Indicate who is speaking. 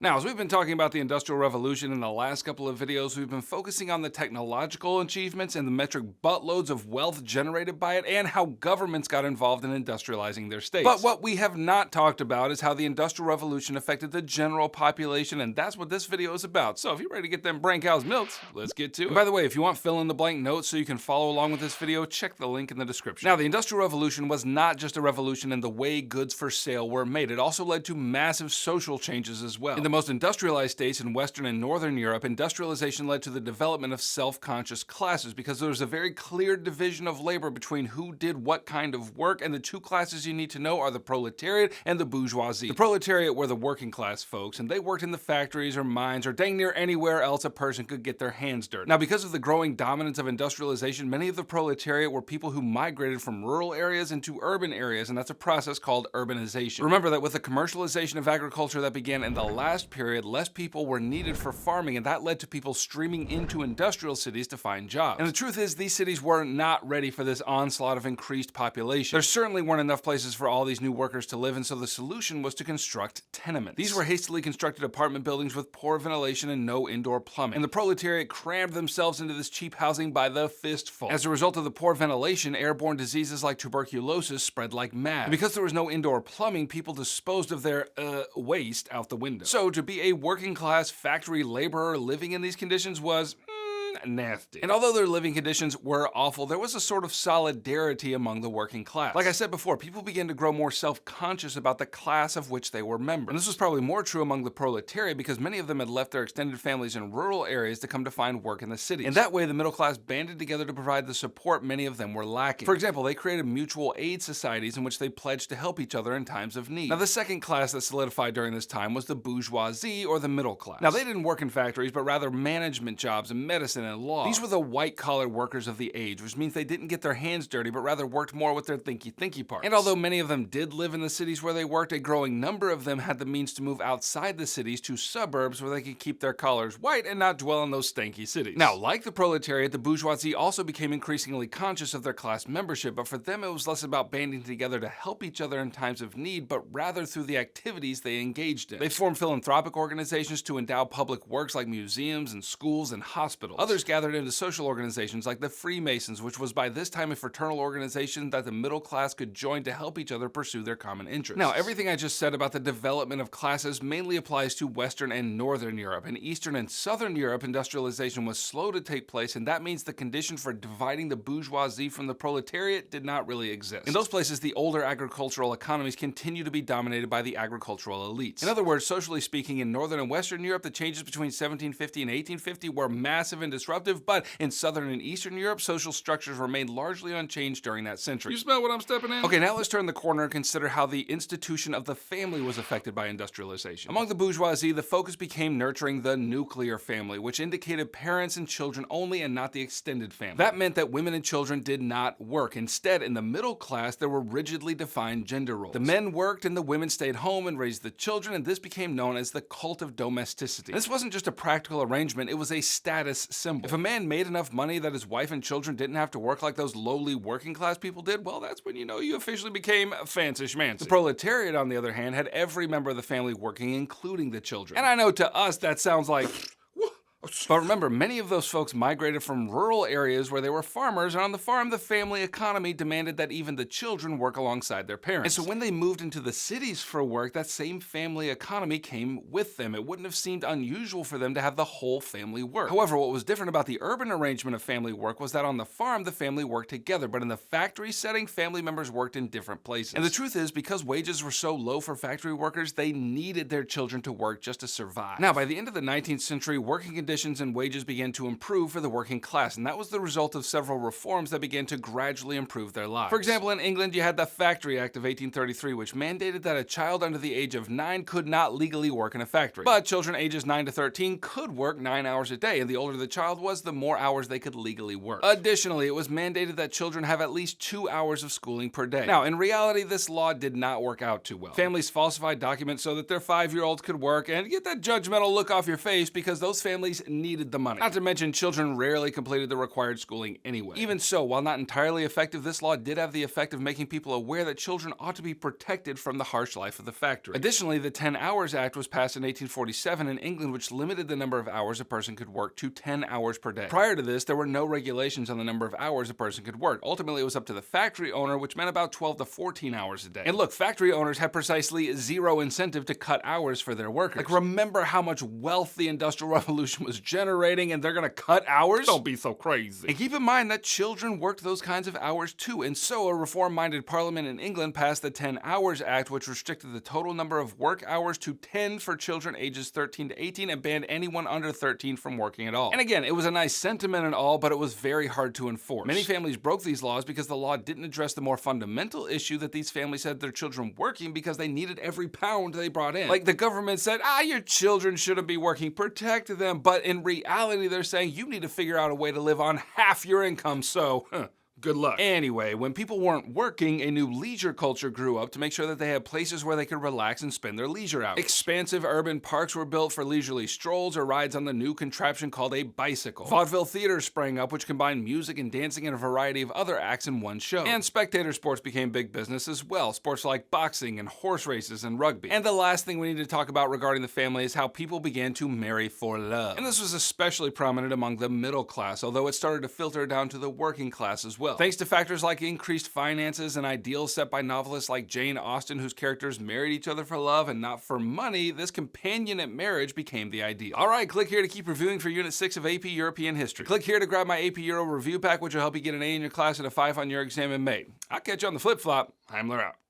Speaker 1: Now, as we've been talking about the Industrial Revolution in the last couple of videos, we've been focusing on the technological achievements and the metric buttloads of wealth generated by it and how governments got involved in industrializing their states. But what we have not talked about is how the Industrial Revolution affected the general population, and that's what this video is about. So if you're ready to get them brain cows milked, let's get to it. And by the way, if you want fill-in-the-blank notes so you can follow along with this video, check the link in the description. Now, the Industrial Revolution was not just a revolution in the way goods for sale were made. It also led to massive social changes as well. In the most industrialized states in Western and Northern Europe, industrialization led to the development of self-conscious classes because there was a very clear division of labor between who did what kind of work, and the two classes you need to know are the proletariat and the bourgeoisie. The proletariat were the working class folks, and they worked in the factories or mines or dang near anywhere else a person could get their hands dirty. Now, because of the growing dominance of industrialization, many of the proletariat were people who migrated from rural areas into urban areas, and that's a process called urbanization. Remember that with the commercialization of agriculture that began in the last period, less people were needed for farming, and that led to people streaming into industrial cities to find jobs. And the truth is, these cities were not ready for this onslaught of increased population. There certainly weren't enough places for all these new workers to live, and so the solution was to construct tenements. These were hastily constructed apartment buildings with poor ventilation and no indoor plumbing, and the proletariat crammed themselves into this cheap housing by the fistful. As a result of the poor ventilation, airborne diseases like tuberculosis spread like mad. And because there was no indoor plumbing, people disposed of their waste out the window. So to be a working class factory laborer living in these conditions was nasty. And although their living conditions were awful, there was a sort of solidarity among the working class. Like I said before, people began to grow more self-conscious about the class of which they were members. And this was probably more true among the proletariat because many of them had left their extended families in rural areas to come to find work in the cities. And that way, the middle class banded together to provide the support many of them were lacking. For example, they created mutual aid societies in which they pledged to help each other in times of need. Now, the second class that solidified during this time was the bourgeoisie, or the middle class. Now, they didn't work in factories, but rather management jobs and medicine and law. These were the white-collar workers of the age, which means they didn't get their hands dirty, but rather worked more with their thinky parts. And although many of them did live in the cities where they worked, a growing number of them had the means to move outside the cities to suburbs where they could keep their collars white and not dwell in those stanky cities. Now, like the proletariat, the bourgeoisie also became increasingly conscious of their class membership, but for them it was less about banding together to help each other in times of need, but rather through the activities they engaged in. They formed philanthropic organizations to endow public works like museums and schools and hospitals. Others gathered into social organizations like the Freemasons, which was by this time a fraternal organization that the middle class could join to help each other pursue their common interests. Now, everything I just said about the development of classes mainly applies to Western and Northern Europe. In Eastern and Southern Europe, industrialization was slow to take place, and that means the condition for dividing the bourgeoisie from the proletariat did not really exist. In those places, the older agricultural economies continue to be dominated by the agricultural elites. In other words, socially speaking, in Northern and Western Europe, the changes between 1750 and 1850 were massive and disruptive, but in Southern and Eastern Europe, social structures remained largely unchanged during that century. You smell what I'm stepping in? Okay, now let's turn the corner and consider how the institution of the family was affected by industrialization. Among the bourgeoisie, the focus became nurturing the nuclear family, which indicated parents and children only and not the extended family. That meant that women and children did not work. Instead, in the middle class, there were rigidly defined gender roles. The men worked and the women stayed home and raised the children, and this became known as the cult of domesticity. And this wasn't just a practical arrangement, it was a status symbol. If a man made enough money that his wife and children didn't have to work like those lowly working class people did, well, that's when you know you officially became fancy schmancy. The proletariat, on the other hand, had every member of the family working, including the children. And I know to us that sounds like but remember, many of those folks migrated from rural areas where they were farmers, and on the farm, the family economy demanded that even the children work alongside their parents. And so when they moved into the cities for work, that same family economy came with them. It wouldn't have seemed unusual for them to have the whole family work. However, what was different about the urban arrangement of family work was that on the farm, the family worked together, but in the factory setting, family members worked in different places. And the truth is, because wages were so low for factory workers, they needed their children to work just to survive. Now, by the end of the 19th century, working conditions and wages began to improve for the working class, and that was the result of several reforms that began to gradually improve their lives. For example, in England, you had the Factory Act of 1833, which mandated that a child under the age of 9 could not legally work in a factory. But children ages 9 to 13 could work 9 hours a day, and the older the child was, the more hours they could legally work. Additionally, it was mandated that children have at least 2 hours of schooling per day. Now, in reality, this law did not work out too well. Families falsified documents so that their 5-year-olds could work, and get that judgmental look off your face because those families families needed the money. Not to mention, children rarely completed the required schooling anyway. Even so, while not entirely effective, this law did have the effect of making people aware that children ought to be protected from the harsh life of the factory. Additionally, the 10 Hours Act was passed in 1847 in England, which limited the number of hours a person could work to 10 hours per day. Prior to this, there were no regulations on the number of hours a person could work. Ultimately, it was up to the factory owner, which meant about 12 to 14 hours a day. And look, factory owners had precisely zero incentive to cut hours for their workers. Like, remember how much wealth the Industrial Revolution was generating, and they're gonna cut hours? Don't be so crazy. And keep in mind that children worked those kinds of hours too, and so a reform-minded parliament in England passed the 10 Hours Act, which restricted the total number of work hours to 10 for children ages 13 to 18 and banned anyone under 13 from working at all. And again, it was a nice sentiment and all, but it was very hard to enforce. Many families broke these laws because the law didn't address the more fundamental issue that these families had their children working because they needed every pound they brought in. Like, the government said, your children shouldn't be working, protect them, but in reality they're saying you need to figure out a way to live on half your income, so good luck. Anyway, when people weren't working, a new leisure culture grew up to make sure that they had places where they could relax and spend their leisure hours. Expansive urban parks were built for leisurely strolls or rides on the new contraption called a bicycle. Vaudeville theaters sprang up, which combined music and dancing and a variety of other acts in one show. And spectator sports became big business as well, sports like boxing and horse races and rugby. And the last thing we need to talk about regarding the family is how people began to marry for love. And this was especially prominent among the middle class, although it started to filter down to the working class as well. Thanks to factors like increased finances and ideals set by novelists like Jane Austen, whose characters married each other for love and not for money, this companionate marriage became the ideal. Alright, click here to keep reviewing for Unit 6 of AP European History. Click here to grab my AP Euro review pack, which will help you get an A in your class and a 5 on your exam in May. I'll catch you on the flip-flop. Heimler out.